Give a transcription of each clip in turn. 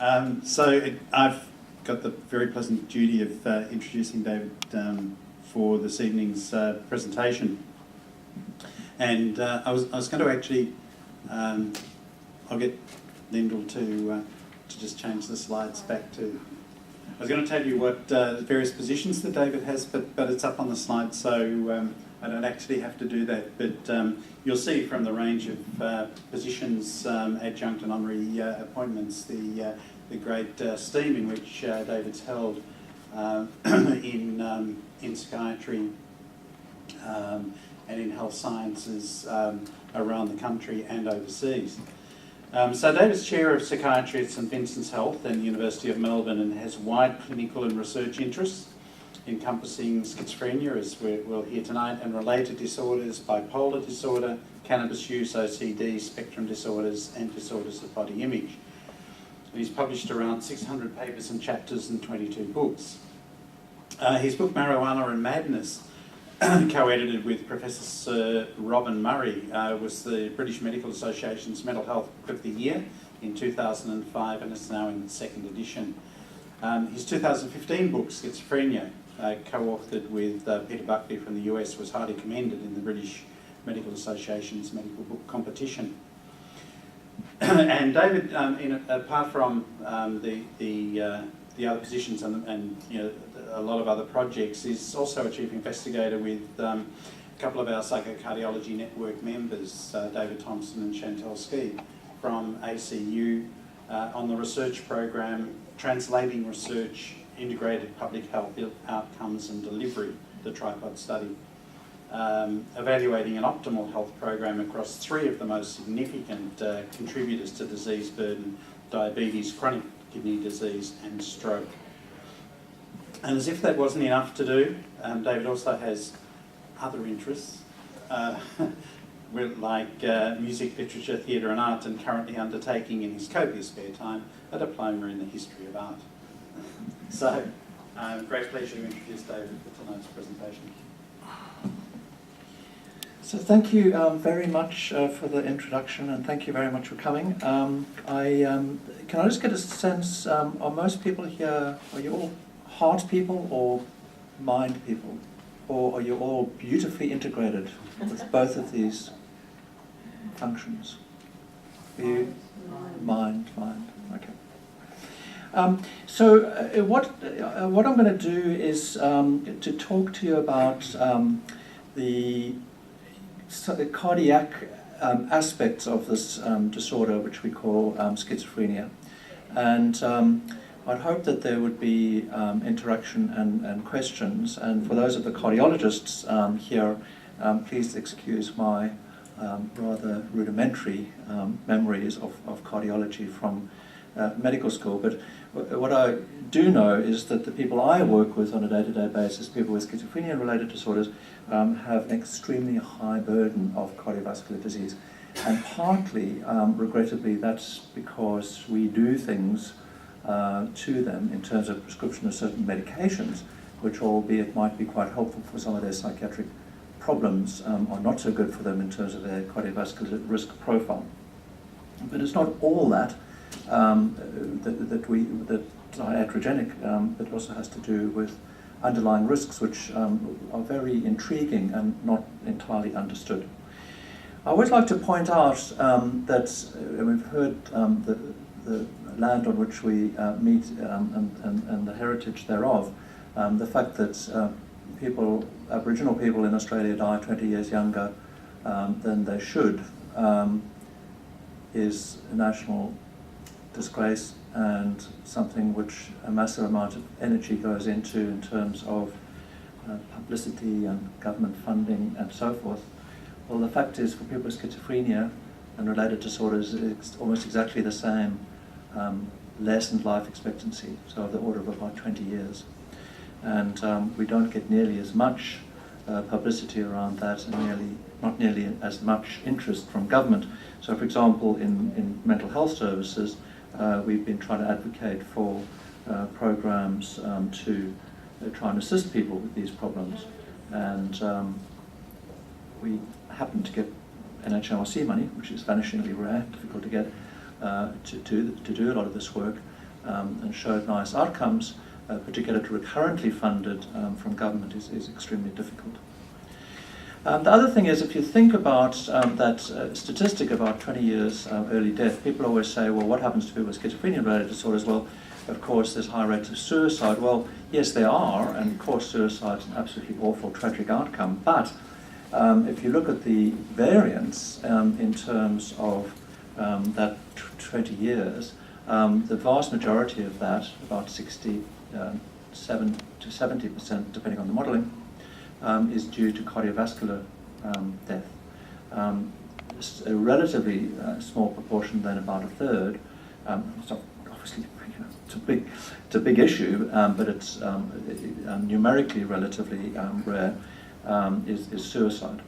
I've got the very pleasant duty of introducing David for this evening's presentation. And I was going to actually, I'll get Lyndall to just change the slides back to. I was going to tell you what various positions that David has, but it's up on the slide, so I don't actually have to do that. But you'll see from the range of positions, adjunct and honorary appointments, the great steam in which David's held in psychiatry and in health sciences around the country and overseas. So David's Chair of Psychiatry at St Vincent's Health and the University of Melbourne, and has wide clinical and research interests encompassing schizophrenia, as we'll hear tonight, and related disorders, bipolar disorder, cannabis use, OCD, spectrum disorders, and disorders of body image. And he's published around 600 papers and chapters and 22 books. His book Marijuana and Madness, co-edited with Professor Sir Robin Murray, was the British Medical Association's Mental Health Book of the Year in 2005, and is now in its second edition. His 2015 book, Schizophrenia, co-authored with Peter Buckley from the US, was highly commended in the British Medical Association's medical book competition. And David, apart from the other positions and a lot of other projects, is also a chief investigator with a couple of our Psycho-cardiology network members, David Thompson and Chantal Ski from ACU, on the research program Translating Research, Integrated Public Health Outcomes and Delivery, the tripod study, evaluating an optimal health program across three of the most significant contributors to disease burden: diabetes, chronic kidney disease and stroke. And as if that wasn't enough to do, David also has other interests, like music, literature, theatre and art, and currently undertaking in his copious spare time a diploma in the history of art. So, great pleasure to introduce David for tonight's presentation. So thank you very much for the introduction, and thank you very much for coming. Can I just get a sense, are most people here, are you all heart people or mind people? Or are you all beautifully integrated with both of these functions? Are you? Mind, okay. So what I'm going to do is to talk to you about the cardiac aspects of this disorder, which we call schizophrenia. And I'd hope that there would be interaction and questions. And for those of the cardiologists here, please excuse my rather rudimentary memories of cardiology from medical school. But what I do know is that the people I work with on a day-to-day basis, people with schizophrenia and related disorders, have an extremely high burden of cardiovascular disease. And partly, regrettably, that's because we do things to them in terms of prescription of certain medications, which, albeit might be quite helpful for some of their psychiatric problems, are not so good for them in terms of their cardiovascular risk profile. But it's not all that that's iatrogenic, but also has to do with underlying risks, which are very intriguing and not entirely understood. I would like to point out that we've heard the land on which we meet and the heritage thereof, the fact that Aboriginal people in Australia die 20 years younger than they should is a national disgrace, and something which a massive amount of energy goes into in terms of publicity and government funding and so forth. Well, the fact is, for people with schizophrenia and related disorders, it's almost exactly the same. Lessened life expectancy, so of the order of about 20 years. And we don't get nearly as much publicity around that, and not nearly as much interest from government. So, for example, in mental health services, we've been trying to advocate for programs to try and assist people with these problems. And we happen to get NHMRC money, which is vanishingly rare, difficult to get, to do a lot of this work. and showed nice outcomes, particularly recurrently funded from government, is extremely difficult. The other thing is, if you think about that statistic about 20 years early death, people always say, well, what happens to people with schizophrenia-related disorders? Well, of course, there's high rates of suicide. Well, yes, there are, and of course, suicide is an absolutely awful, tragic outcome. But if you look at the variance in terms of that 20 years, the vast majority of that, about 67 to 70%, depending on the modelling, is due to cardiovascular death. It's a relatively small proportion, then about a third. So obviously, it's a big issue, but it's numerically relatively rare. Is suicide.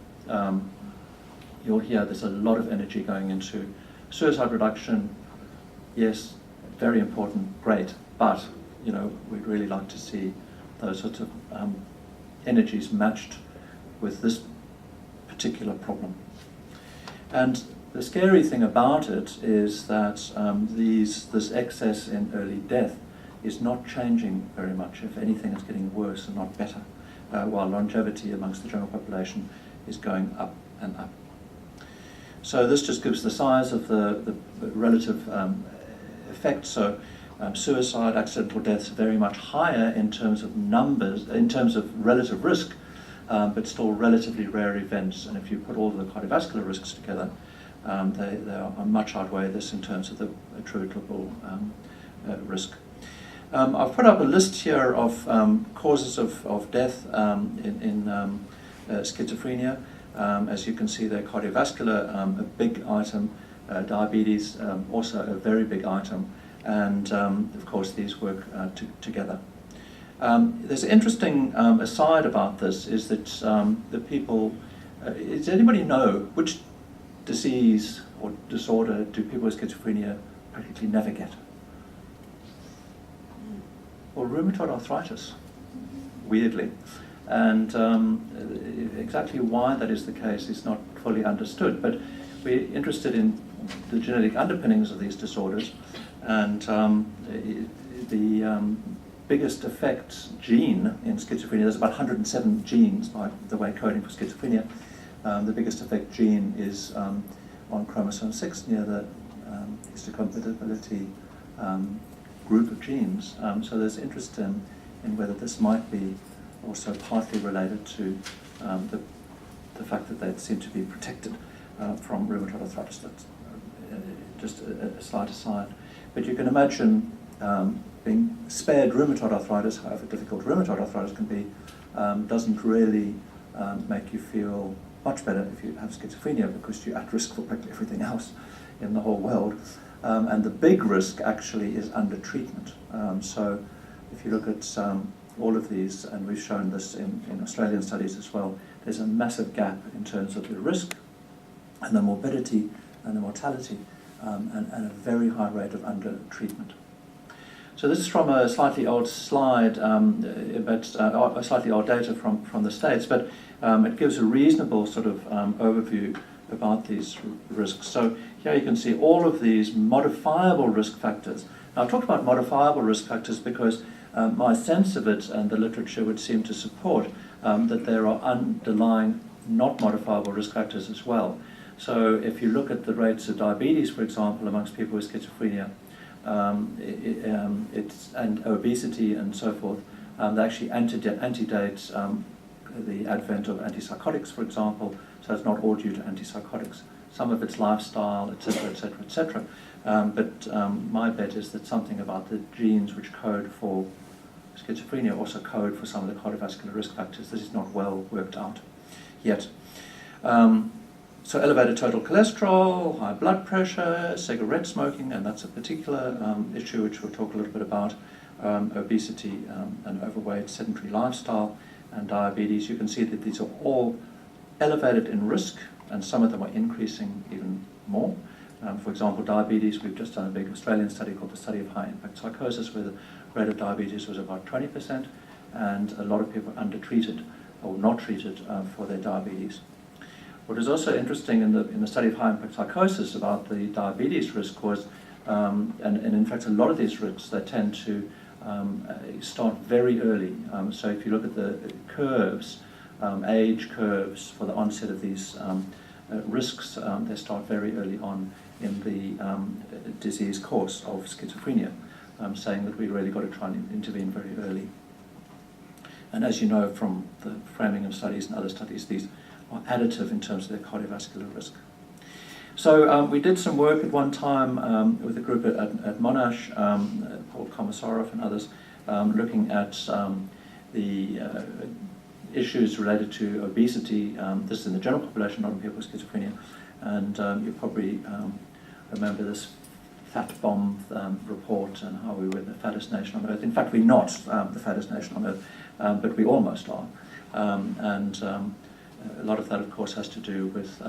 You'll hear there's a lot of energy going into suicide reduction. Yes, very important, great, but we'd really like to see those sorts of energies matched with this particular problem. And the scary thing about it is that this excess in early death is not changing very much. If anything, it's getting worse and not better, while longevity amongst the general population is going up and up. So this just gives the size of the relative effect. So suicide, accidental deaths are very much higher in terms of numbers, in terms of relative risk, but still relatively rare events. And if you put all the cardiovascular risks together, they are much outweigh this in terms of the attributable risk. I've put up a list here of causes of death in schizophrenia. As you can see there, cardiovascular, a big item, diabetes, also a very big item, and of course these work together. There's an interesting aside about this, is that the people, does anybody know which disease or disorder do people with schizophrenia practically never get? Well, rheumatoid arthritis, weirdly. And exactly why that is the case is not fully understood, but we're interested in the genetic underpinnings of these disorders, and the biggest effect gene in schizophrenia, there's about 107 genes, by the way, coding for schizophrenia. The biggest effect gene is on chromosome 6 near the histocompatibility group of genes. So there's interest in whether this might be also partly related to the fact that they seem to be protected from rheumatoid arthritis. That's just a slight aside. But you can imagine being spared rheumatoid arthritis, however difficult rheumatoid arthritis can be, doesn't really make you feel much better if you have schizophrenia, because you're at risk for practically everything else in the whole world. And the big risk actually is under treatment. So if you look at all of these, and we've shown this in Australian studies as well, there's a massive gap in terms of the risk and the morbidity and the mortality, and a very high rate of under-treatment. So this is from a slightly old slide, but slightly old data from the States, but it gives a reasonable sort of overview about these risks. So here you can see all of these modifiable risk factors. Now, I've talked about modifiable risk factors because my sense of it and the literature would seem to support that there are underlying not modifiable risk factors as well. So if you look at the rates of diabetes, for example, amongst people with schizophrenia, and obesity and so forth, they actually antedate the advent of antipsychotics, for example, so it's not all due to antipsychotics. Some of it's lifestyle, etc., etc., etc. But my bet is that something about the genes which code for schizophrenia also code for some of the cardiovascular risk factors. This is not well worked out yet. So elevated total cholesterol, high blood pressure, cigarette smoking, and that's a particular issue which we'll talk a little bit about, obesity and overweight, sedentary lifestyle, and diabetes. You can see that these are all elevated in risk, and some of them are increasing even more. For example, diabetes, we've just done a big Australian study called the Study of High Impact Psychosis, where the rate of diabetes was about 20%, and a lot of people undertreated or not treated for their diabetes. What is also interesting in the study of high impact psychosis about the diabetes risk was and in fact a lot of these risks, they tend to start very early. So if you look at the curves, age curves for the onset of these risks, they start very early on in the disease course of schizophrenia, saying that we really got to try and intervene very early. And as you know from the framing of studies and other studies, these are additive in terms of their cardiovascular risk. So we did some work at one time with a group at Monash, called Komisarov and others, looking at the issues related to obesity. This is in the general population, not in people with schizophrenia. And you probably remember this fat bomb report and how we were the fattest nation on earth. In fact, we're not the fattest nation on earth, but we almost are. And a lot of that, of course, has to do with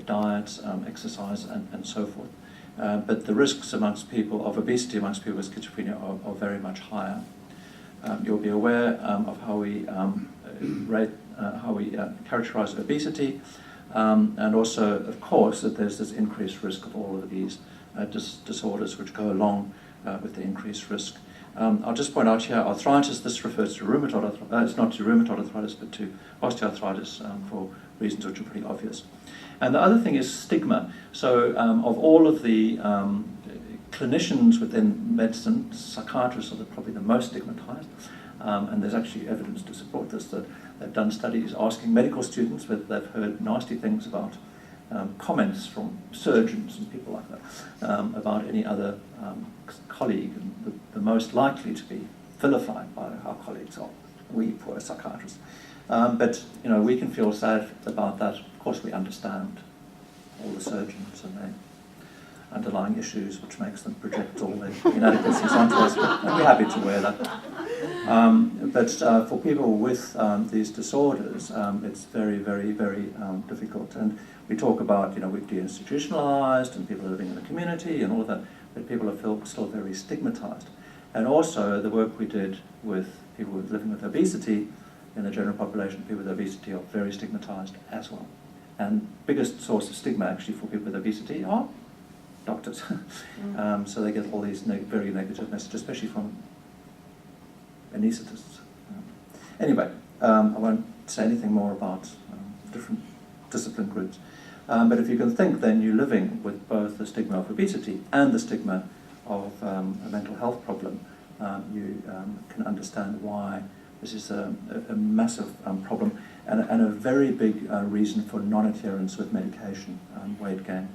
diet, exercise, and so forth. But the risks amongst people of obesity amongst people with schizophrenia are very much higher. You'll be aware of how we characterize obesity, and also, of course, that there's this increased risk of all of these disorders which go along with the increased risk. I'll just point out here, arthritis, this refers to rheumatoid arthritis, it's not to rheumatoid arthritis, but to osteoarthritis for reasons which are pretty obvious. And the other thing is stigma. So of all of the clinicians within medicine, psychiatrists are probably the most stigmatized, and there's actually evidence to support this, that they've done studies asking medical students whether they've heard nasty things about comments from surgeons and people like that about any other colleague, and the most likely to be vilified by our colleagues are we poor psychiatrists. But you know, we can feel sad about that. Of course, we understand all the surgeons and their underlying issues, which makes them project all their inadequacies onto us, and we're happy to wear that. But for people with these disorders, it's very, very, very difficult. And we talk about, you know, we're deinstitutionalized and people are living in the community and all of that, but people are still very stigmatized. And also the work we did with people living with obesity, in the general population, people with obesity are very stigmatized as well. And biggest source of stigma actually for people with obesity are doctors. So they get all these very negative messages, especially from anaesthetists. Anyway, I won't say anything more about different discipline groups. But if you can think, then you're living with both the stigma of obesity and the stigma of a mental health problem, you can understand why this is a massive problem and a very big reason for non-adherence with medication, weight gain.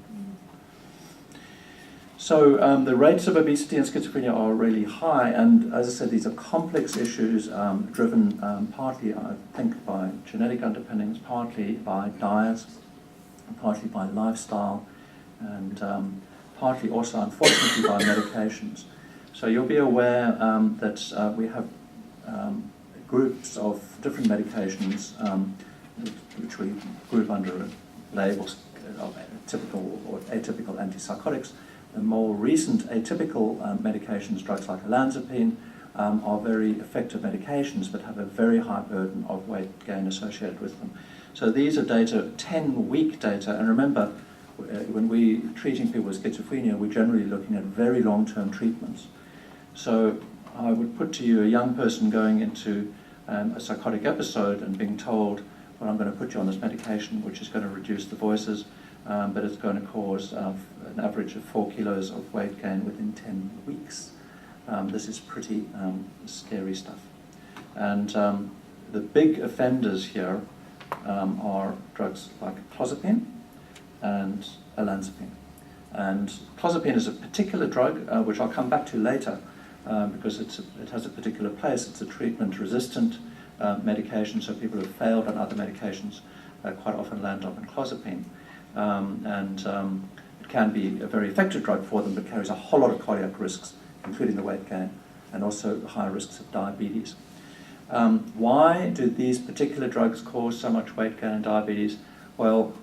So the rates of obesity and schizophrenia are really high, and as I said, these are complex issues driven partly, I think, by genetic underpinnings, partly by diet, partly by lifestyle, and partly also, unfortunately, by medications. So you'll be aware that we have groups of different medications which we group under labels of typical or atypical antipsychotics. The more recent atypical medications, drugs like olanzapine, are very effective medications but have a very high burden of weight gain associated with them. So these are data, 10-week data, and remember, when we're treating people with schizophrenia, we're generally looking at very long-term treatments. So I would put to you a young person going into a psychotic episode and being told, well, I'm going to put you on this medication which is going to reduce the voices, but it's going to cause an average of 4 kilos of weight gain within 10 weeks. This is pretty scary stuff. And the big offenders here are drugs like clozapine and olanzapine. And clozapine is a particular drug which I'll come back to later because it has a particular place. It's a treatment-resistant medication, so people who have failed on other medications quite often land up on clozapine. It can be a very effective drug for them, but carries a whole lot of cardiac risks, including the weight gain, and also high risks of diabetes. Why do these particular drugs cause so much weight gain and diabetes? Well,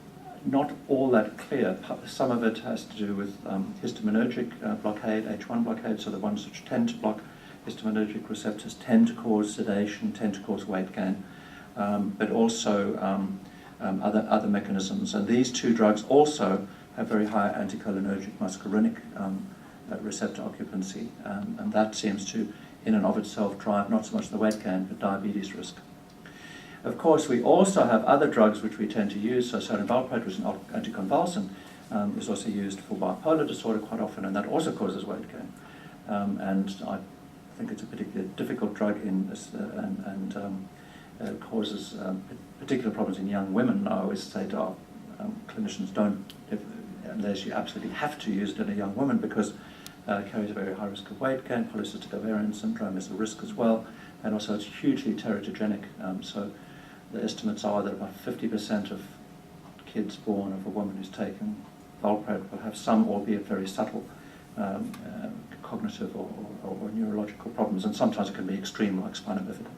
not all that clear. Some of it has to do with histaminergic blockade, H1 blockade, so the ones which tend to block histaminergic receptors tend to cause sedation, tend to cause weight gain, but also other mechanisms. And these two drugs also have very high anticholinergic muscarinic receptor occupancy, and that seems to, in and of itself, drive not so much the weight gain, but diabetes risk. Of course, we also have other drugs which we tend to use, so sodium valproate, which is an anticonvulsant, is also used for bipolar disorder quite often, and that also causes weight gain. And I think it's a particularly difficult drug and causes particular problems in young women. I always say to our clinicians, unless you absolutely have to use it in a young woman, because it carries a very high risk of weight gain. Polycystic ovarian syndrome is a risk as well, and also it's hugely teratogenic. So the estimates are that about 50% of kids born of a woman who's taken valproate will have some, albeit very subtle, cognitive or neurological problems, and sometimes it can be extreme, like spina bifida.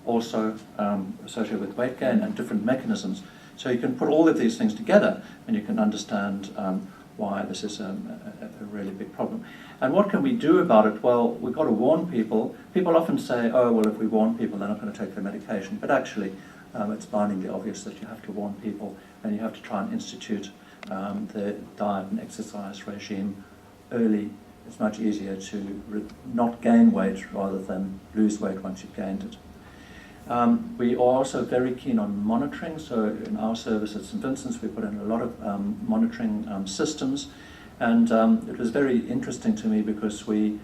Also associated with weight gain and different mechanisms. So you can put all of these things together and you can understand why this is a really big problem. And what can we do about it? Well, we've got to warn people. People often say, oh, well, if we warn people, they're not going to take their medication. But actually, it's blindingly obvious that you have to warn people, and you have to try and institute the diet and exercise regime early. It's much easier to not gain weight rather than lose weight once you've gained it. We are also very keen on monitoring. So in our service at St. Vincent's, we put in a lot of monitoring systems. And it was very interesting to me because when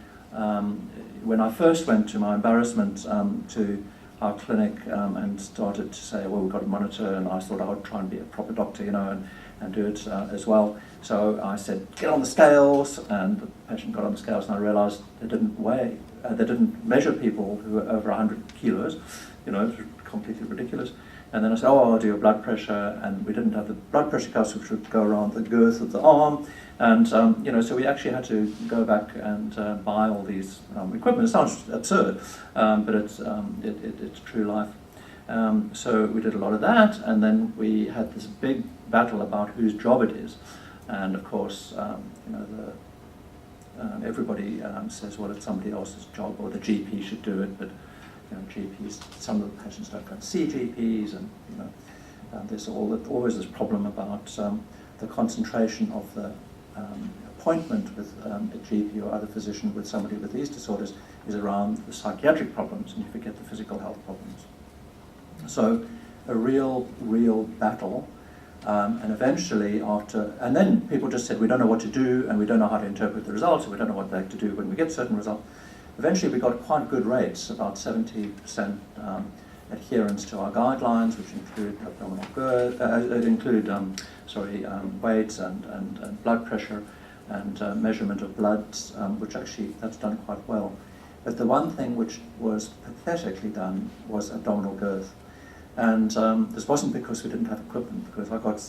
I first went, to my embarrassment, to our clinic and started to say, well, we've got to monitor, and I thought I would try and be a proper doctor, and do it as well. So I said, get on the scales, and the patient got on the scales, and I realized they didn't weigh, they didn't measure people who were over 100 kilos, it was completely ridiculous. And then I said, oh, I'll do your blood pressure, and we didn't have the blood pressure cuffs which would go around the girth of the arm, and so we actually had to go back and buy all these equipment. It sounds absurd, but it's true life. So we did a lot of that, and then we had this big battle about whose job it is, and of course, everybody says, well, it's somebody else's job, or the GP should do it, but GPs, some of the patients don't go and see GPs, and there's always this problem about the concentration of the appointment with a GP or other physician with somebody with these disorders is around the psychiatric problems, and you forget the physical health problems. So a real battle, and eventually and then people just said, we don't know what to do, and we don't know how to interpret the results, and we don't know what they have to do when we get certain results. Eventually we got quite good rates, about 70% adherence to our guidelines, which include abdominal girth, weights and blood pressure, and measurement of bloods, which actually that's done quite well. But the one thing which was pathetically done was abdominal girth. And this wasn't because we didn't have equipment, because I got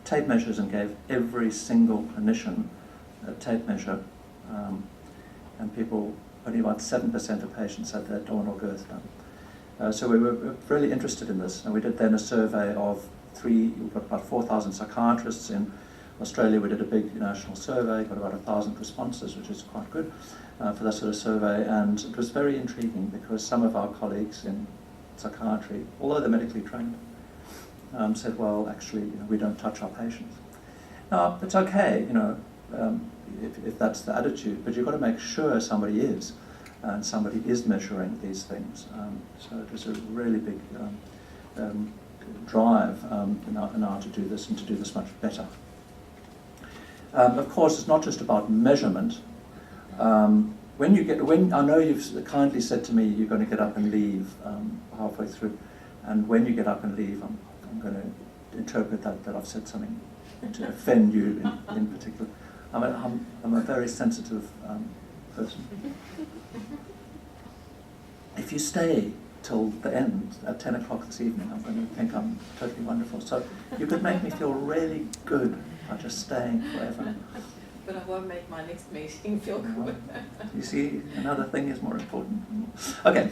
tape measures and gave every single clinician a tape measure, and only about 7% of patients had their abdominal girth done. So we were really interested in this, and we did then a survey of we've got about 4,000 psychiatrists in Australia. We did a big national survey, got about 1,000 responses, which is quite good for that sort of survey, and it was very intriguing because some of our colleagues in psychiatry, although they're medically trained, said, well, actually, we don't touch our patients. Now, it's okay, if that's the attitude, but you've got to make sure somebody is, and somebody is measuring these things. So it was a really big drive now to do this, and to do this much better. Of course, it's not just about measurement. When I know you've kindly said to me you're going to get up and leave halfway through, and when you get up and leave, I'm going to interpret that I've said something to offend you in particular. I'm a very sensitive person. If you stay till the end at 10 o'clock this evening, I'm going to think I'm totally wonderful. So you could make me feel really good by just staying forever. But I won't make my next meeting feel good. You see, another thing is more important. Okay,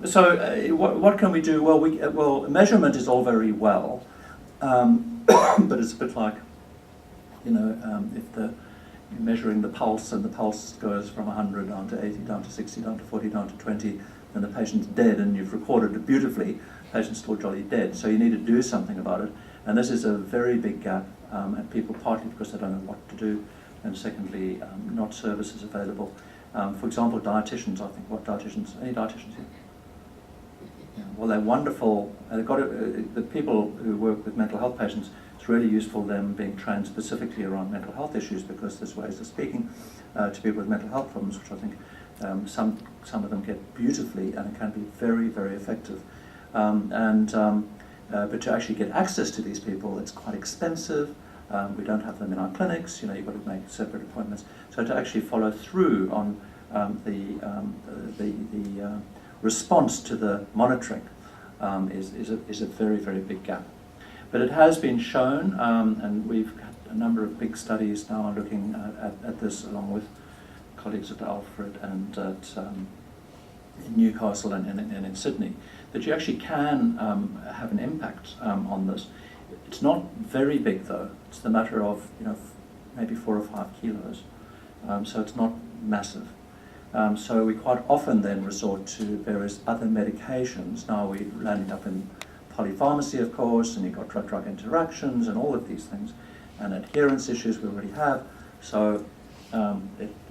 so what can we do? Well, measurement is all very well, but it's a bit like, if you're measuring the pulse, and the pulse goes from 100 down to 80, down to 60, down to 40, down to 20, and the patient's dead, and you've recorded it beautifully, the patient's still jolly dead. So you need to do something about it. And this is a very big gap, and people partly because they don't know what to do, and secondly, not services available. For example, dietitians, I think, any dietitians here? Yeah, well, they're wonderful. They've got the people who work with mental health patients, it's really useful them being trained specifically around mental health issues, because there's ways of speaking to people with mental health problems, which I think some of them get beautifully, and it can be very, very effective. But to actually get access to these people, it's quite expensive. We don't have them in our clinics. You've got to make separate appointments. So to actually follow through on the response to the monitoring is a very, very big gap. But it has been shown, and we've had a number of big studies now looking at this, along with colleagues at Alfred and at in Newcastle and in Sydney, that you actually can have an impact on this. It's not very big though. It's the matter of maybe 4 or 5 kilos, so it's not massive. So we quite often then resort to various other medications. Now we're landing up in polypharmacy, of course, and you've got drug-drug interactions and all of these things, and adherence issues we already have. So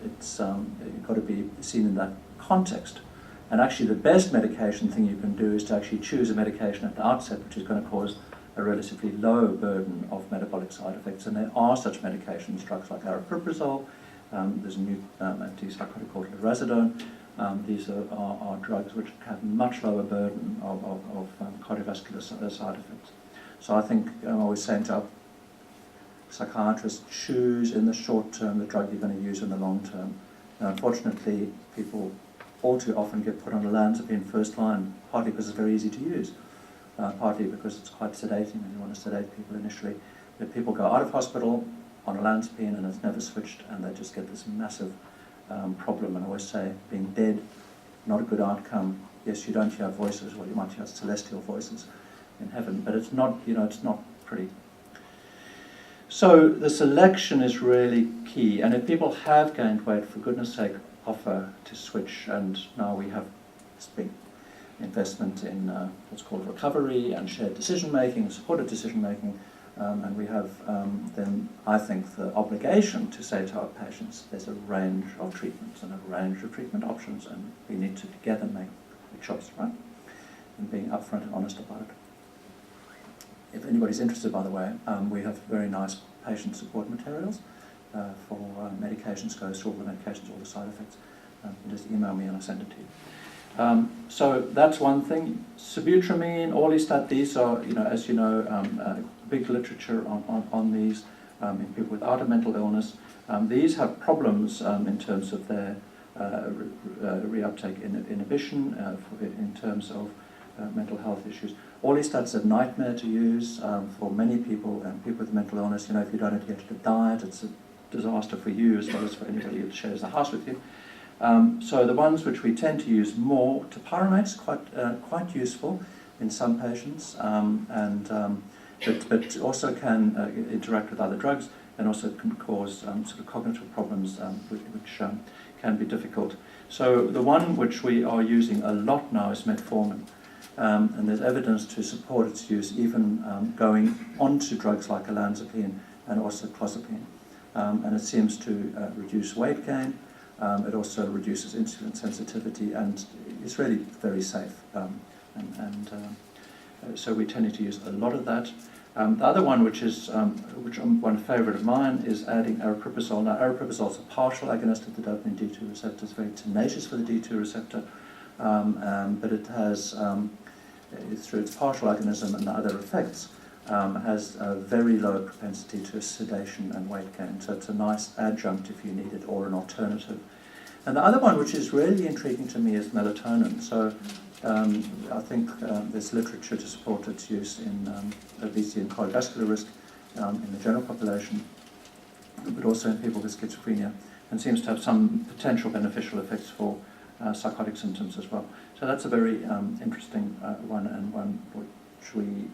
it's got to be seen in that context. And actually the best medication thing you can do is to actually choose a medication at the outset which is going to cause a relatively low burden of metabolic side effects. And there are such medications, drugs like aripiprazole. There's a new antipsychotic called lurasidone. These are drugs which have much lower burden of cardiovascular side effects. So I think I'm always saying to our psychiatrists, choose in the short term the drug you're going to use in the long term. Now, unfortunately, people all too often get put on olanzapine first line, partly because it's very easy to use, partly because it's quite sedating and you want to sedate people initially. But people go out of hospital on olanzapine and it's never switched, and they just get this massive problem. And I always say, being dead, not a good outcome. Yes, you don't hear voices, well, you might hear celestial voices in heaven, but it's not, it's not pretty. So the selection is really key, and if people have gained weight, for goodness sake, offer to switch. And now we have this big investment in what's called recovery and shared decision making and supported decision making, and we have then, I think, the obligation to say to our patients, there's a range of treatments and a range of treatment options, and we need to together make a choice, right? And being upfront and honest about it. If anybody's interested, by the way, we have very nice patient support materials for medications, goes through all the medications, all the side effects. You just email me and I'll send it to you. So that's one thing. Sibutramine, orlistat, these are, as you know, big literature on these in people without a mental illness. These have problems in terms of their reuptake inhibition, in terms of mental health issues. Orlistat's a nightmare to use for many people, and people with mental illness. If you don't adhere to the diet, it's a disaster for you as well as for anybody who shares the house with you. So the ones which we tend to use more, topiramate is quite useful in some patients, but also can interact with other drugs, and also can cause sort of cognitive problems which can be difficult. So the one which we are using a lot now is metformin. And there's evidence to support its use, even going onto drugs like olanzapine and also clozapine. And it seems to reduce weight gain. It also reduces insulin sensitivity, and it's really very safe. So we tend to use a lot of that. The other one, which is one favourite of mine, is adding aripiprazole. Now, aripiprazole is a partial agonist of the dopamine D2 receptor. It's very tenacious for the D2 receptor, but it has, through its partial agonism and the other effects, has a very low propensity to sedation and weight gain. So it's a nice adjunct if you need it, or an alternative. And the other one, which is really intriguing to me, is melatonin. So I think there's literature to support its use in obesity and cardiovascular risk in the general population, but also in people with schizophrenia, and seems to have some potential beneficial effects for psychotic symptoms as well. So that's a very interesting one, and one which we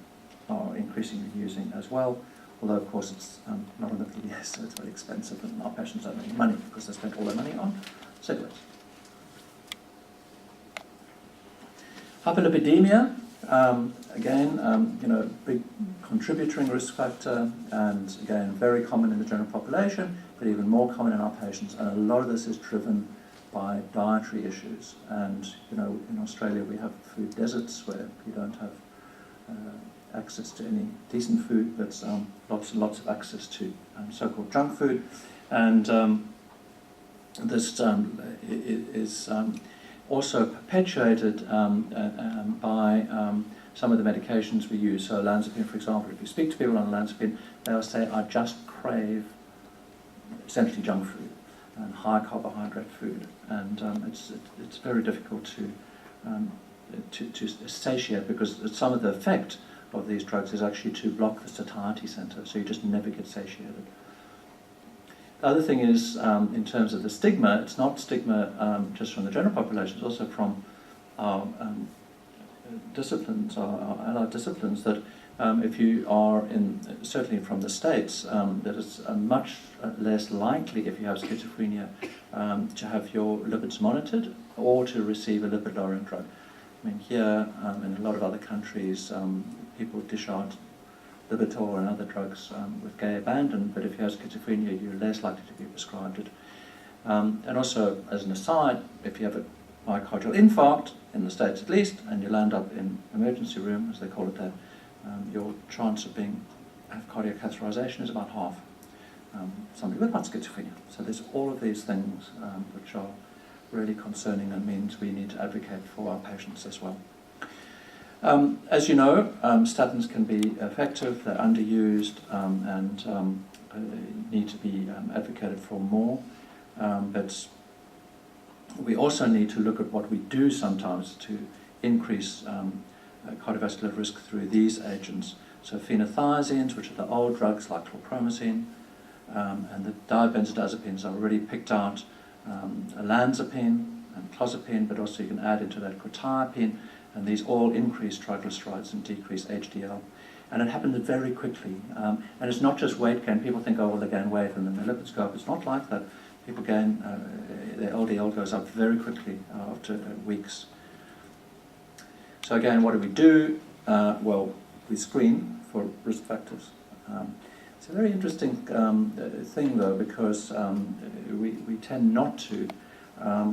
are increasingly using as well, although of course it's not on the PDS, so it's very expensive, and our patients don't make any money because they spend all their money on cigarettes. Hyperlipidemia, again, big contributing risk factor, and again, very common in the general population, but even more common in our patients. And a lot of this is driven by dietary issues. And in Australia we have food deserts where you don't have access to any decent food, but lots and lots of access to so-called junk food. And this is also perpetuated by some of the medications we use. So olanzapine, for example, if you speak to people on olanzapine, they'll say, I just crave essentially junk food and high carbohydrate food. And it's very difficult to satiate, because some of the effect of these drugs is actually to block the satiety center, so you just never get satiated. The other thing is, in terms of the stigma, it's not stigma just from the general population, it's also from our disciplines, our allied disciplines, that if you are certainly from the States, that it's much less likely, if you have schizophrenia, to have your lipids monitored or to receive a lipid-lowering drug. I mean, here in a lot of other countries, people dish out Lipitor and other drugs with gay abandon, but if you have schizophrenia, you're less likely to be prescribed it. And also, as an aside, if you have a myocardial infarct, in the States at least, and you land up in emergency room, as they call it there, your chance of have cardiac catheterization is about half. Somebody with schizophrenia. So there's all of these things which are really concerning, and means we need to advocate for our patients as well. As you know, statins can be effective, they're underused, and need to be advocated for more. But we also need to look at what we do sometimes to increase cardiovascular risk through these agents. So phenothiazines, which are the old drugs like chlorpromazine, and the diabenzodiazepines are already picked out, olanzapine and clozapine, but also you can add into that quetiapine, and these all increase triglycerides and decrease HDL. And it happened very quickly. And it's not just weight gain. People think, oh, well, they gain weight and then their lipids go up. It's not like that. People gain, their LDL goes up very quickly after weeks. So again, what do we do? Well, we screen for risk factors. It's a very interesting thing, though, because we tend not to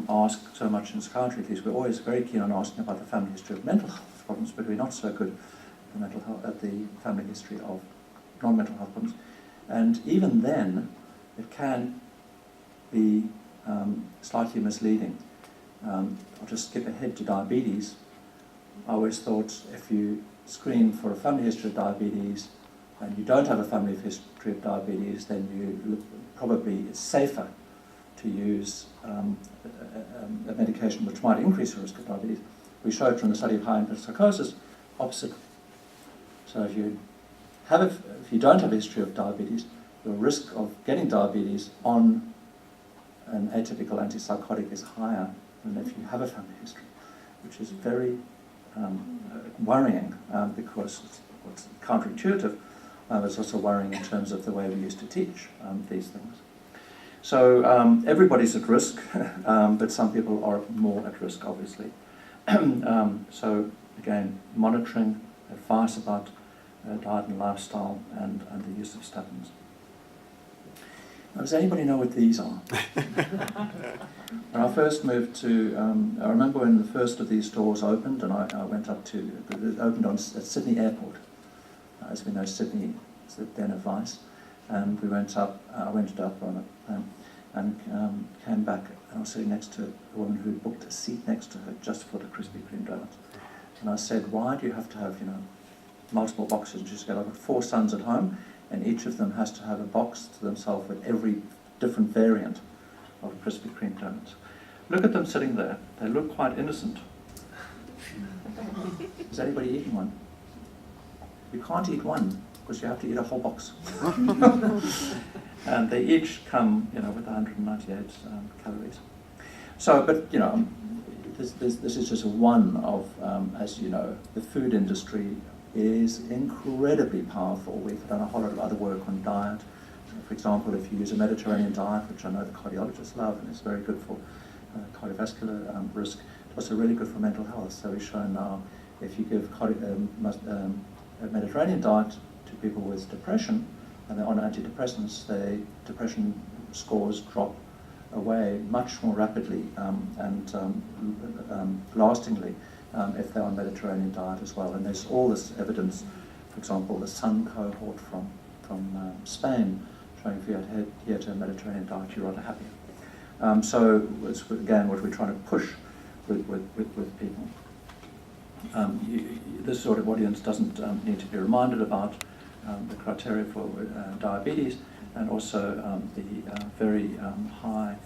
ask so much in psychiatry, at least. We're always very keen on asking about the family history of mental health problems, but we're not so good at the family history of non-mental health problems. And even then, it can be slightly misleading. I'll just skip ahead to diabetes. I always thought if you screen for a family history of diabetes and you don't have a family history of diabetes, then probably it's safer to use a medication which might increase the risk of diabetes. We showed from the study of high-impact psychosis, opposite. So if you don't have a history of diabetes, the risk of getting diabetes on an atypical antipsychotic is higher than if you have a family history, which is very worrying because it's counterintuitive, but it's also worrying in terms of the way we used to teach these things. So everybody's at risk, but some people are more at risk, obviously. So again, monitoring, advice about diet and lifestyle, and the use of statins. Now, does anybody know what these are? When I first moved to, I remember when the first of these stores opened, and I went up to, it opened at Sydney Airport. As we know, Sydney is the den of vice. And we went up, I went up on a plane, and came back, and I was sitting next to a woman who booked a seat next to her just for the Krispy Kreme donuts. And I said, why do you have to have, multiple boxes? And she said, I've got 4 sons at home, and each of them has to have a box to themselves with every different variant of Krispy Kreme donuts. Look at them sitting there. They look quite innocent. Is anybody eating one? You can't eat one, because you have to eat a whole box. And they each come, with 198 calories. So, but, this is just one of, as you know, the food industry is incredibly powerful. We've done a whole lot of other work on diet. For example, if you use a Mediterranean diet, which I know the cardiologists love, and it's very good for cardiovascular risk, it's also really good for mental health. So we've shown now if you give a Mediterranean diet to people with depression and they're on antidepressants, their depression scores drop away much more rapidly and lastingly if they're on Mediterranean diet as well. And there's all this evidence, for example, the Sun cohort from Spain, showing if you adhere to a Mediterranean diet, you're rather happier. So it's, again, what we're trying to push with people. This sort of audience doesn't need to be reminded about the criteria for diabetes, and also the very high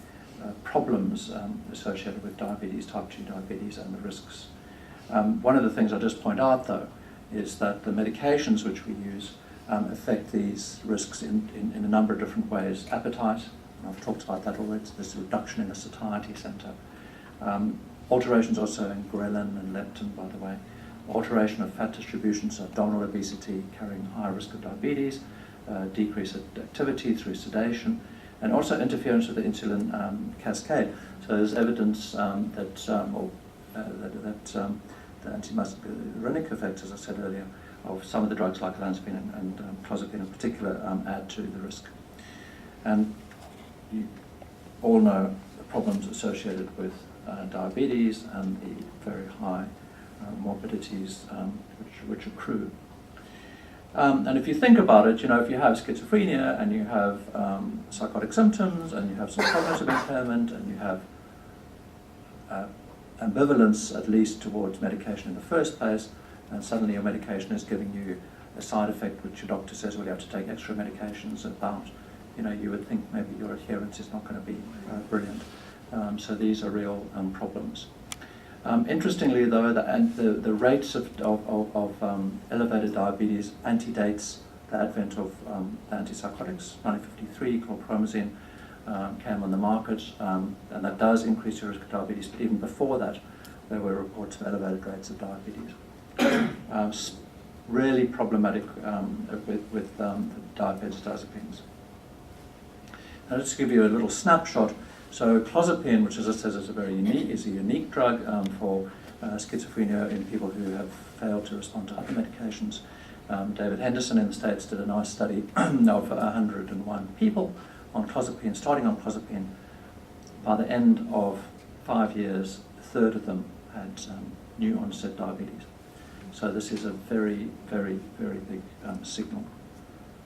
problems associated with diabetes, type 2 diabetes, and the risks. One of the things I'll just point out, though, is that the medications which we use affect these risks in a number of different ways. Appetite, and I've talked about that already, this reduction in the satiety centre. Alterations also in ghrelin and leptin, by the way. Alteration of fat distribution, so abdominal obesity, carrying high risk of diabetes, decrease of activity through sedation, and also interference with the insulin cascade. So there's evidence that the antimuscarinic effects, as I said earlier, of some of the drugs like olanzapine and clozapine in particular add to the risk. And you all know the problems associated with diabetes and the very high morbidities which accrue. And if you think about it, if you have schizophrenia and you have psychotic symptoms and you have some cognitive impairment and you have ambivalence at least towards medication in the first place, and suddenly your medication is giving you a side effect which your doctor says, well, you have to take extra medications about, you would think maybe your adherence is not going to be brilliant. So these are real problems. Interestingly, though, the rates of elevated diabetes antedates the advent of antipsychotics. 1953, chlorpromazine came on the market, and that does increase your risk of diabetes. But even before that, there were reports of elevated rates of diabetes. Really problematic with diabenzodiazepines. Now, let's give you a little snapshot. So clozapine, which as I said is a unique drug for schizophrenia in people who have failed to respond to other medications. David Henderson in the States did a nice study of 101 people on clozapine, starting on clozapine. By the end of 5 years, a third of them had new onset diabetes. So this is a very, very, very big signal.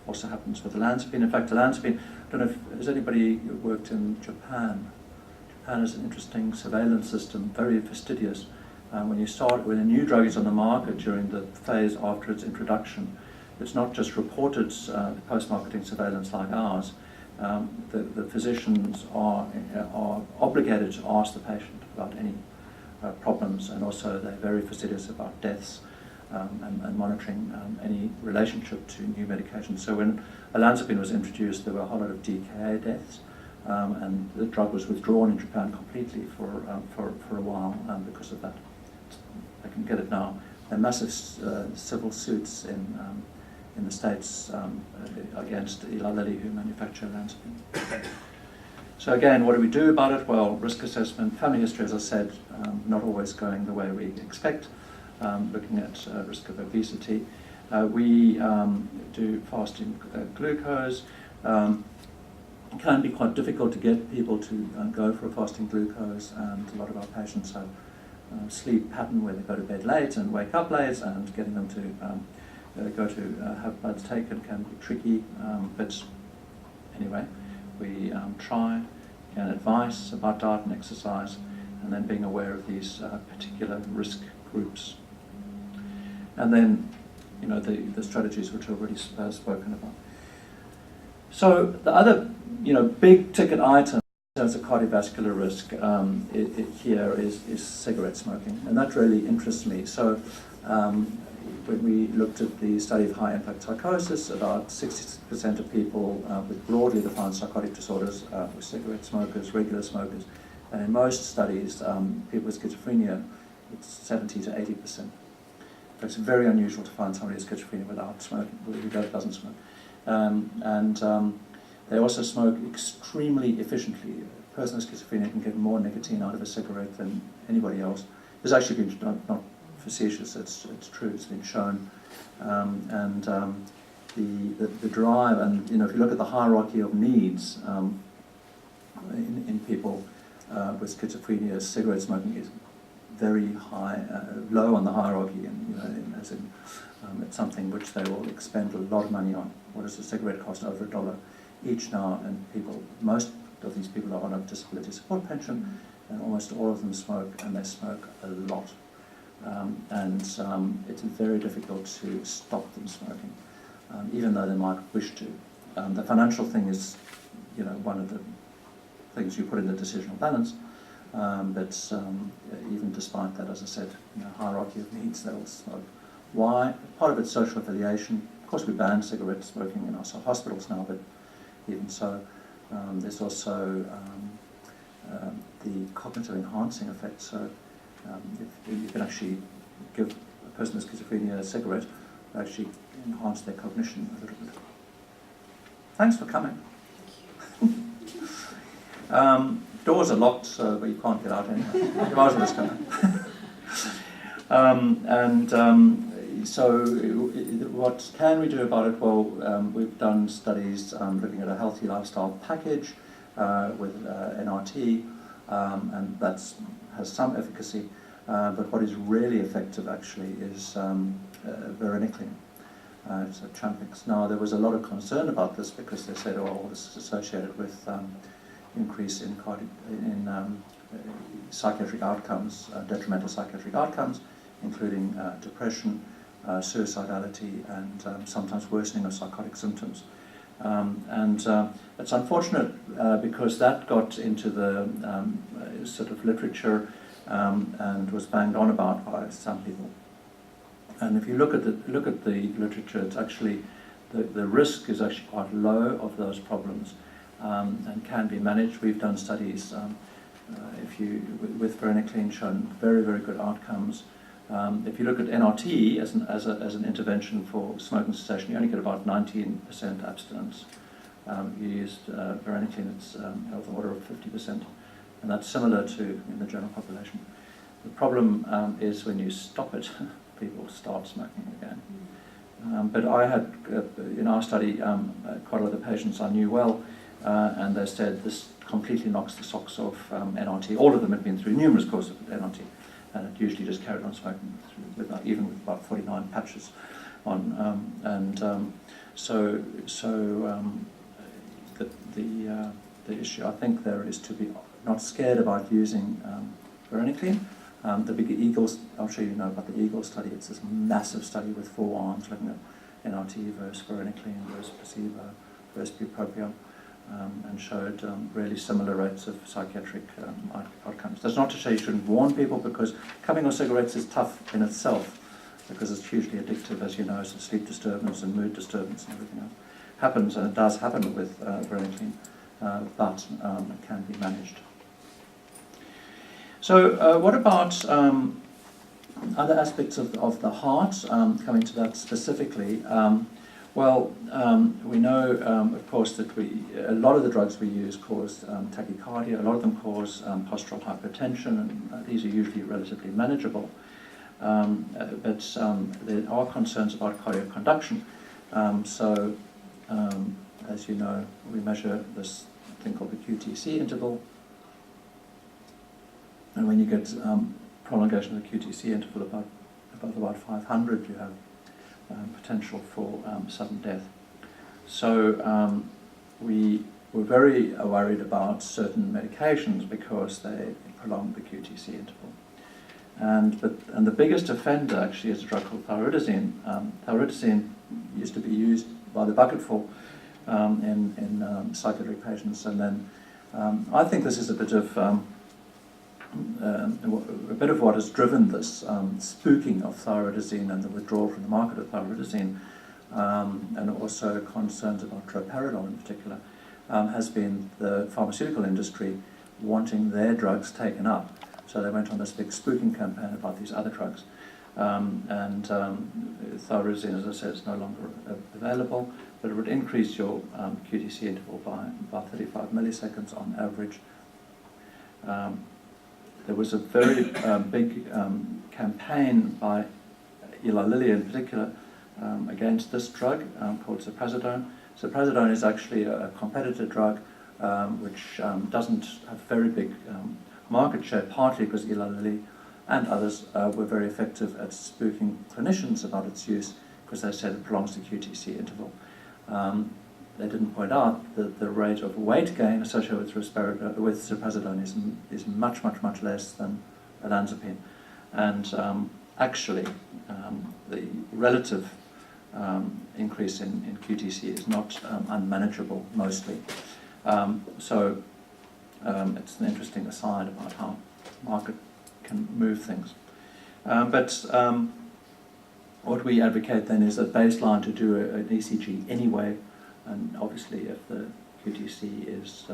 Also happens with olanzapine. In fact, olanzapine, I don't know if has anybody worked in Japan. Japan is an interesting surveillance system, very fastidious. When a new drug is on the market during the phase after its introduction, it's not just reported post-marketing surveillance like ours. The physicians are obligated to ask the patient about any problems, and also they're very fastidious about deaths and monitoring any relationship to new medications. So when olanzapine was introduced, there were a whole lot of DKA deaths, and the drug was withdrawn in Japan completely for a while because of that. I can get it now. There are massive civil suits in the States against Eli Lilly, who manufacture olanzapine. So again, what do we do about it? Well, risk assessment, family history, as I said, not always going the way we expect. Looking at risk of obesity. We do fasting glucose. It can be quite difficult to get people to go for a fasting glucose, and a lot of our patients have sleep pattern where they go to bed late and wake up late, and getting them to go to have bloods taken can be tricky. But anyway, we try and advise about diet and exercise, and then being aware of these particular risk groups. And then, the strategies which I've already spoken about. So the other, big ticket item in terms of cardiovascular risk here is cigarette smoking, and that really interests me. So when we looked at the study of high impact psychosis, about 60% of people with broadly defined psychotic disorders were cigarette smokers, regular smokers, and in most studies, people with schizophrenia, it's 70 to 80%. It's very unusual to find somebody with schizophrenia without smoking, who doesn't smoke. They also smoke extremely efficiently. A person with schizophrenia can get more nicotine out of a cigarette than anybody else. There's actually been, not facetious. It's true. It's been shown, and the drive, and if you look at the hierarchy of needs in people with schizophrenia, cigarette smoking is very high, low on the hierarchy, and as in it's something which they will expend a lot of money on. What does a cigarette cost? Over $1 each now, and most of these people are on a disability support pension, and almost all of them smoke, and they smoke a lot. It's very difficult to stop them smoking, even though they might wish to. The financial thing is, one of the things you put in the decisional balance, but even despite that, as I said, hierarchy of needs, they will smoke. Why? Part of it's social affiliation. Of course, we ban cigarette smoking in our hospitals now, but even so, there's also the cognitive enhancing effect. So if you can actually give a person with schizophrenia a cigarette, actually enhance their cognition a little bit. Thanks for coming. Doors are locked, so you can't get out anyway. You might as well just come. So what can we do about it? Well, we've done studies looking at a healthy lifestyle package with NRT, and that has some efficacy. But what is really effective actually is varenicline. It's a Champix. Now, there was a lot of concern about this because they said, oh, this is associated with increase in psychiatric outcomes, detrimental psychiatric outcomes, including depression, suicidality, and sometimes worsening of psychotic symptoms. It's unfortunate because that got into the sort of literature and was banged on about by some people. And if you look at the literature, it's actually the risk is actually quite low of those problems and can be managed. We've done studies with varenicline shown very, very good outcomes. If you look at NRT as an intervention for smoking cessation, you only get about 19% abstinence. You use varenicline, it's of the order of 50%, and that's similar to in the general population. The problem is when you stop it, people start smoking again. But I had, in our study, quite a lot of the patients I knew well, and they said this completely knocks the socks off NRT. All of them had been through numerous courses of NRT, and it usually just carried on smoking, even with about 49 patches on. So the issue I think there is to be not scared about using varenicline. The big Eagles, I'm sure you know about the Eagles study. It's this massive study with 4 arms looking at NRT versus varenicline versus placebo versus bupropion, and showed really similar rates of psychiatric outcomes. That's not to say you shouldn't warn people, because coming off cigarettes is tough in itself, because it's hugely addictive, as you know, so sleep disturbance and mood disturbance and everything else happens, and it does happen with varenicline, but it can be managed. So what about other aspects of the heart, coming to that specifically? We know, of course, that a lot of the drugs we use cause tachycardia, a lot of them cause postural hypertension, and these are usually relatively manageable. But there are concerns about cardiac conduction. As you know, we measure this thing called the QTC interval. And when you get prolongation of the QTC interval above about 500, you have potential for sudden death. So we were very worried about certain medications because they prolong the QTC interval. And the biggest offender actually is a drug called thyroidazine. Thyroidazine used to be used by the bucketful in psychiatric patients, and then I think this is a bit of what has driven this spooking of thyroidazine and the withdrawal from the market of thyroidazine, and also concerns about droperidol in particular, has been the pharmaceutical industry wanting their drugs taken up. So they went on this big spooking campaign about these other drugs. Thyroidazine, as I said, is no longer available, but it would increase your QTC interval by about 35 milliseconds on average. There was a very big campaign by Eli Lilly in particular against this drug called ziprasidone. Ziprasidone is actually a competitor drug which doesn't have very big market share, partly because Eli Lilly and others were very effective at spooking clinicians about its use because they said it prolongs the QTC interval. They didn't point out that the rate of weight gain associated with ziprasidone is much, much, much less than olanzapine. And actually, the relative increase in QTC is not unmanageable mostly. So it's an interesting aside about how the market can move things. But what we advocate then is at baseline to do an ECG anyway, and obviously if the QTC is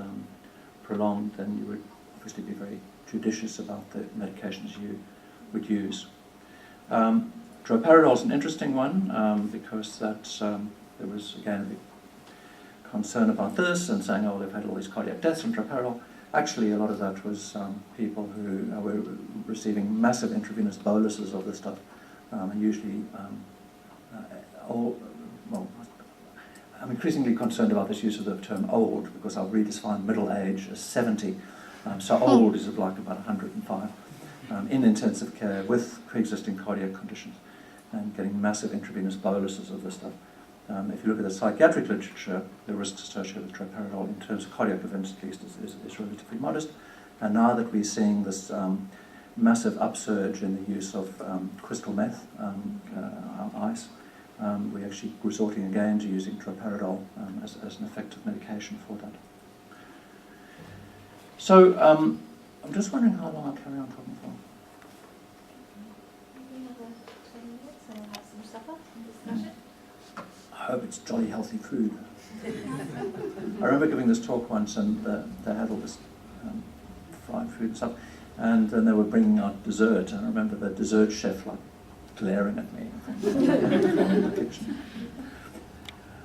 prolonged, then you would obviously be very judicious about the medications you would use. Droperidol is an interesting one because there was again a big concern about this and saying, oh, they've had all these cardiac deaths from droperidol. Actually, a lot of that was people who were receiving massive intravenous boluses of this stuff, and usually I'm increasingly concerned about this use of the term old because I've redefined middle age as 70. So old is like about 105 in intensive care with pre-existing cardiac conditions and getting massive intravenous boluses of this stuff. If you look at the psychiatric literature, the risks associated with droperidol in terms of cardiac events at least is relatively modest. And now that we're seeing this massive upsurge in the use of crystal meth, ice, we're actually resorting again to using droperidol as an effective medication for that. So I'm just wondering how long I'll carry on talking for. Maybe another 20 minutes and we'll have some supper and discussion. I hope it's jolly healthy food. I remember giving this talk once and they had all this fried food and stuff, and then they were bringing out dessert, and I remember the dessert chef like glaring at me in the kitchen.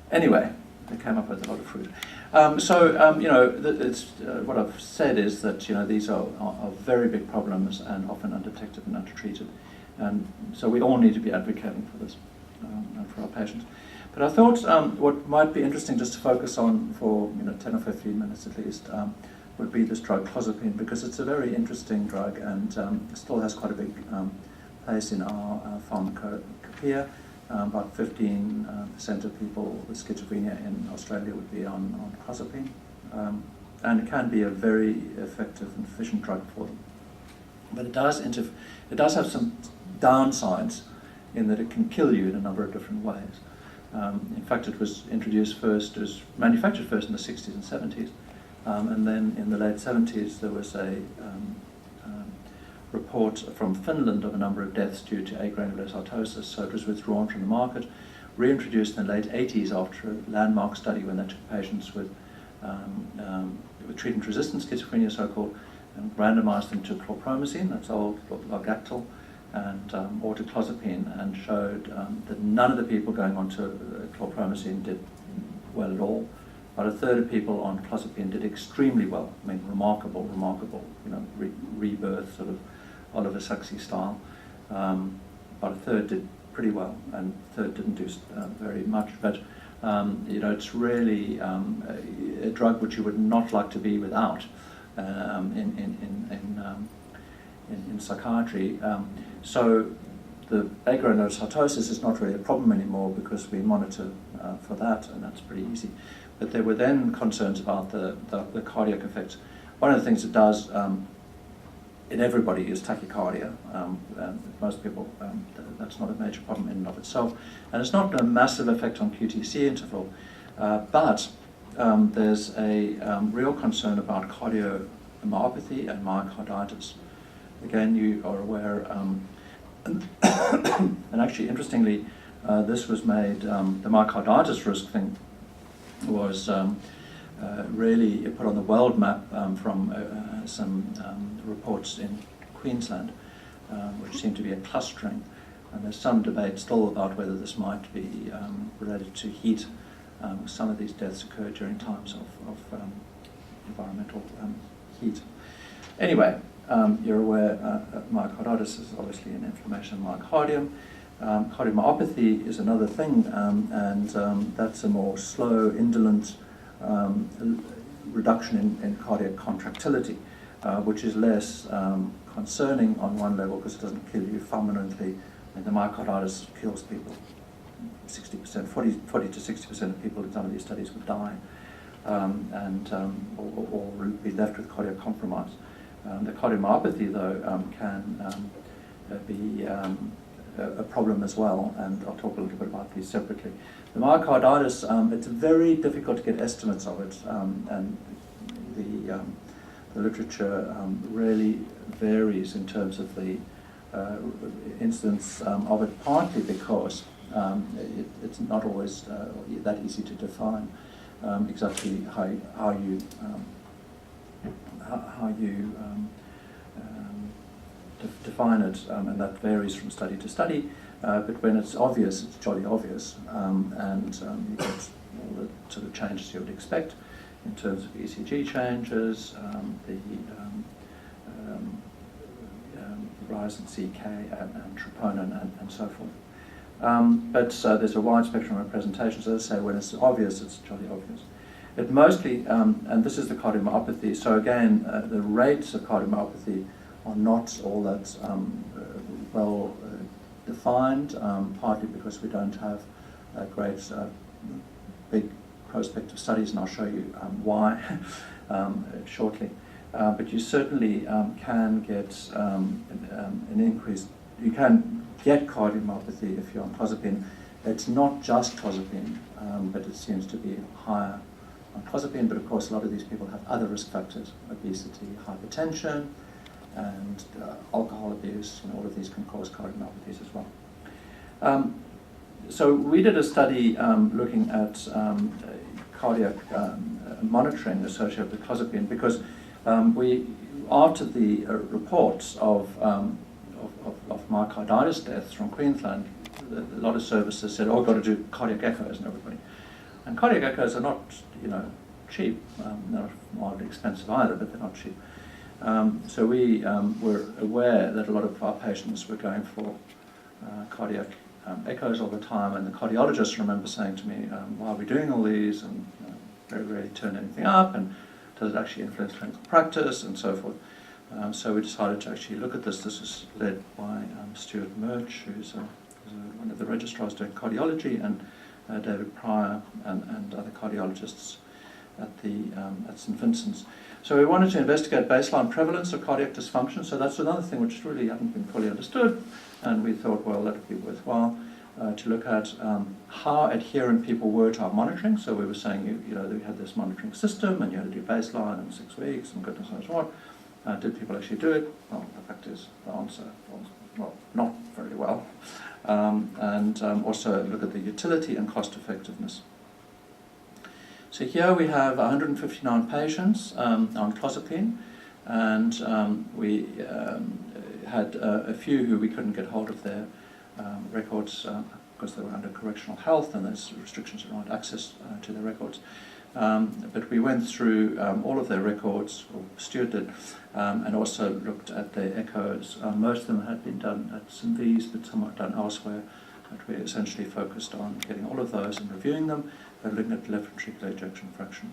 Anyway, they came up with a lot of fruit. What I've said is that these are very big problems and often undetected and undertreated, and so we all need to be advocating for this and for our patients. But I thought what might be interesting just to focus on for 10 or 15 minutes at least would be this drug clozapine, because it's a very interesting drug and still has quite a big place in our pharmacopoeia. About 15% of people with schizophrenia in Australia would be on clozapine, and it can be a very effective and efficient drug for them. But it does have some downsides in that it can kill you in a number of different ways. In fact, it was manufactured first in the 60s and 70s, and then in the late 70s there was a report from Finland of a number of deaths due to agranulocytosis, so it was withdrawn from the market, reintroduced in the late 80s after a landmark study when they took patients with treatment-resistant schizophrenia, so-called, and randomized them to chlorpromazine, that's old Largactil, and or to clozapine, and showed that none of the people going on to chlorpromazine did well at all. About a third of people on clozapine did extremely well. I mean, remarkable, rebirth, sort of Oliver Saxey style. About a third did pretty well, and a third didn't do very much. But it's really a drug which you would not like to be without in psychiatry. So the agranulocytosis is not really a problem anymore because we monitor for that, and that's pretty easy. But there were then concerns about the cardiac effects. One of the things it does in everybody is tachycardia. Most people, that's not a major problem in and of itself. And it's not a massive effect on QTC interval, but there's a real concern about cardiomyopathy and myocarditis. Again, you are aware, and actually, interestingly, this was made, the myocarditis risk thing was really put on the world map from some reports in Queensland, which seem to be a clustering. And there's some debate still about whether this might be related to heat. Some of these deaths occur during times of environmental heat. Anyway, you're aware myocarditis is obviously an inflammation of myocardium. Cardiomyopathy is another thing, and that's a more slow, indolent reduction in cardiac contractility, which is less concerning on one level because it doesn't kill you fulminantly, and the myocarditis kills people. 60%, 40 to 60% of people in some of these studies would die, or be left with cardiac compromise. The cardiomyopathy, though, can be a problem as well, and I'll talk a little bit about these separately. The myocarditis, it's very difficult to get estimates of it, and the literature really varies in terms of the incidence of it, partly because it's not always that easy to define exactly how you define it, and that varies from study to study. But when it's obvious, it's jolly obvious, and you get all the sort of changes you would expect in terms of ECG changes, the rise in CK and troponin and so forth. But there's a wide spectrum of presentations. As I say, when it's obvious, it's jolly obvious. It mostly, and this is the cardiomyopathy, so again, the rates of cardiomyopathy are not all that well defined, partly because we don't have great big prospective studies, and I'll show you why shortly. But you certainly can get an increase. You can get cardiomyopathy if you're on clozapine. It's not just clozapine, but it seems to be higher on clozapine. But of course, a lot of these people have other risk factors: obesity, hypertension, and alcohol abuse. And all of these can cause cardiomyopathies as well. So we did a study looking at cardiac monitoring associated with clozapine because after the reports of myocarditis deaths from Queensland, a lot of services said, "Oh, i've got to do cardiac echoes," and everybody. And cardiac echoes are not, cheap. They're not wildly expensive either, but they're not cheap. So we were aware that a lot of our patients were going for cardiac echoes all the time, and the cardiologists remember saying to me, "Why are we doing all these?" and very rarely turn anything up, and does it actually influence clinical practice, and so forth. So we decided to actually look at this. This was led by Stuart Murch, who's one of the registrars doing cardiology, and David Pryor and other cardiologists at St Vincent's. So we wanted to investigate baseline prevalence of cardiac dysfunction. So that's another thing which really hadn't been fully understood, and we thought, well, that would be worthwhile to look at how adherent people were to our monitoring. So we were saying, that we had this monitoring system, and you had to do baseline in 6 weeks, and goodness knows what. Did people actually do it? Well, the fact is, the answer was, well, not very well. And also look at the utility and cost effectiveness. So here we have 159 patients on clozapine, and we had a few who we couldn't get hold of their records because they were under correctional health, and there's restrictions around access to their records. But we went through all of their records, or Stuart did, and also looked at their echoes. Most of them had been done at St V's, but some were done elsewhere. But we essentially focused on getting all of those and reviewing them, and looking at left ventricular ejection fraction.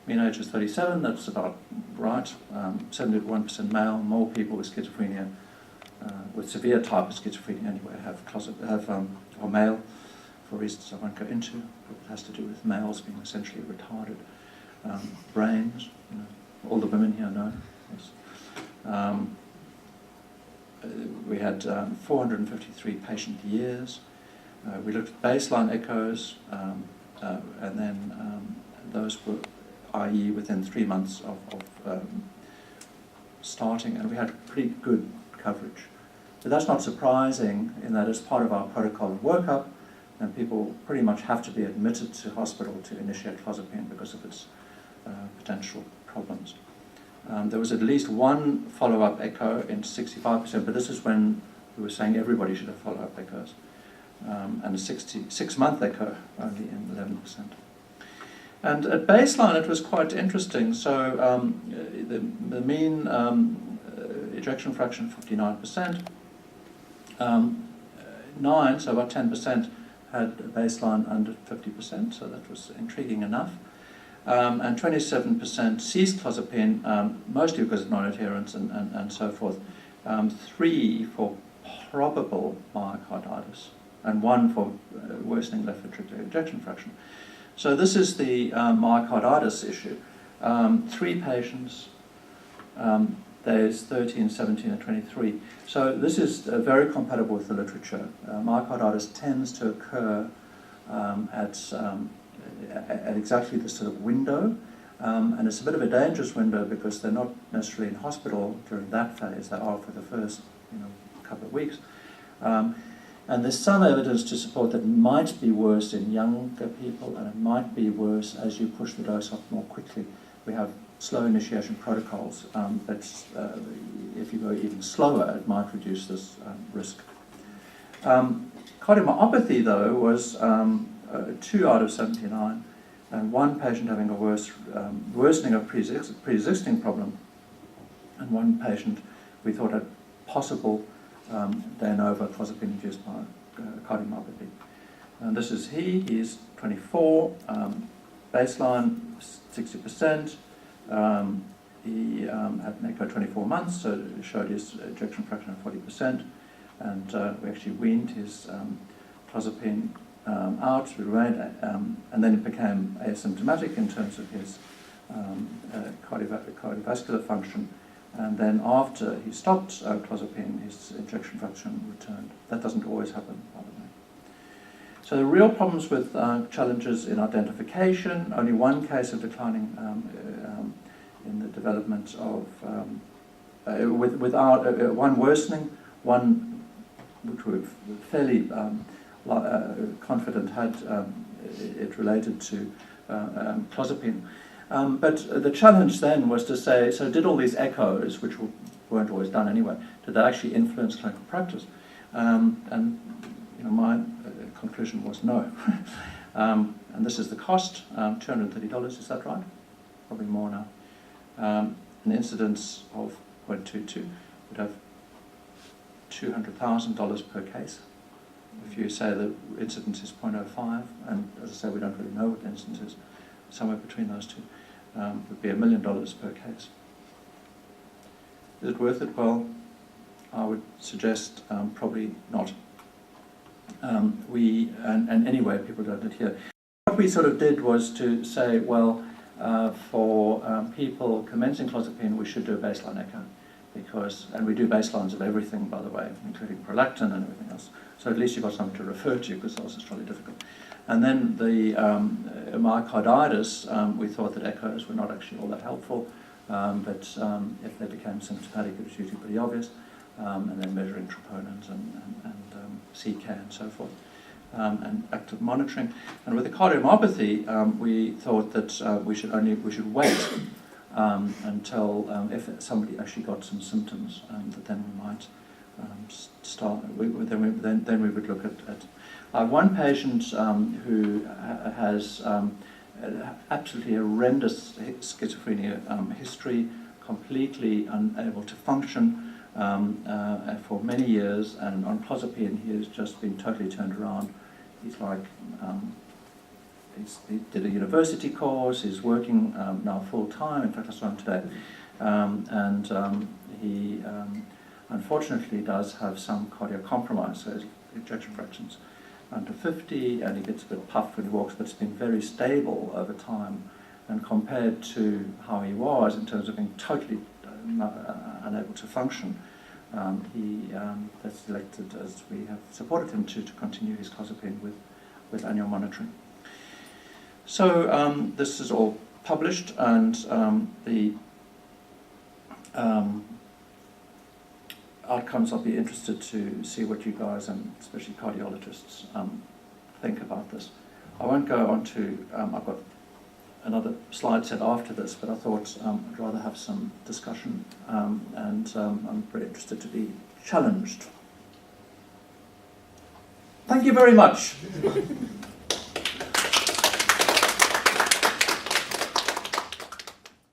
Mean age is 37, that's about right. 71% male, more people with schizophrenia, with severe type of schizophrenia anyway, are male, for reasons I won't go into. It has to do with males being essentially retarded brains. All the women here know. Yes. We had 453 patient years. We looked at baseline echoes, and then those were, i.e., within 3 months of starting, and we had pretty good coverage. But that's not surprising in that as part of our protocol of workup, and people pretty much have to be admitted to hospital to initiate clozapine because of its potential problems. There was at least one follow-up echo in 65%, but this is when we were saying everybody should have follow-up echoes. And a 6-month echo only in 11%. And at baseline it was quite interesting. So the mean ejection fraction 59%. 9, so about 10%, had a baseline under 50%, so that was intriguing enough. And 27% ceased clozapine, mostly because of non-adherence and so forth. 3 for probable myocarditis, and 1 for worsening left ventricular ejection fraction. So this is the myocarditis issue. 3 patients, days 13, 17, and 23. So this is very compatible with the literature. Myocarditis tends to occur at exactly this sort of window, and it's a bit of a dangerous window because they're not necessarily in hospital during that phase. They are for the first couple of weeks. And there's some evidence to support that it might be worse in younger people, and it might be worse as you push the dose up more quickly. We have slow initiation protocols, but if you go even slower, it might reduce this risk. Cardiomyopathy, though, was 2 out of 79, and 1 patient having a worsening of pre-existing problem, and 1 patient we thought had possible de novo clozapine-induced cardiomyopathy. And this is he's 24, baseline 60%. He had an echo 24 months, so it showed his ejection fraction of 40%, and we actually weaned his clozapine out, and then it became asymptomatic in terms of his cardiovascular function. And then after he stopped clozapine, his ejection fraction returned. That doesn't always happen, by the way. So the real problems with challenges in identification, only 1 case of declining in the development of, without 1 worsening, 1 which we're fairly confident had it related to clozapine. But the challenge then was to say, so did all these echoes, which weren't always done anyway, did they actually influence clinical practice? And my conclusion was no. And this is the cost, $230, is that right? Probably more now. An incidence of 0.22 would have $200,000 per case. If you say the incidence is 0.05, and as I say, we don't really know what the incidence is, somewhere between those two, would be $1 million per case. Is it worth it? Well, I would suggest probably not. And anyway, people don't adhere. What we sort of did was to say, well, for people commencing clozapine, we should do a baseline echo, and we do baselines of everything, by the way, including prolactin and everything else. So at least you've got something to refer to, because else it's really difficult. And then the myocarditis, we thought that echoes were not actually all that helpful, but if they became symptomatic, it was usually pretty obvious. And then measuring troponins and CK and so forth, and active monitoring. And with the cardiomyopathy, we thought that we should wait until if somebody actually got some symptoms, that then we might start. Then we would look at 1 patient who has absolutely horrendous schizophrenia history, completely unable to function. For many years, and on clozapine he has just been totally turned around. He's like, he did a university course, he's working now full time, in fact I saw him today, and he unfortunately does have some cardiac compromise, so his ejection fractions under 50, and he gets a bit puffed when he walks, but it's been very stable over time, and compared to how he was in terms of being totally unable to function, he has elected, as we have supported him to continue his clozapine with annual monitoring. So this is all published, and the outcomes, I'll be interested to see what you guys, and especially cardiologists, think about this. I won't go on to, I've got another slide set after this, but I thought I'd rather have some discussion, and I'm very interested to be challenged. Thank you very much.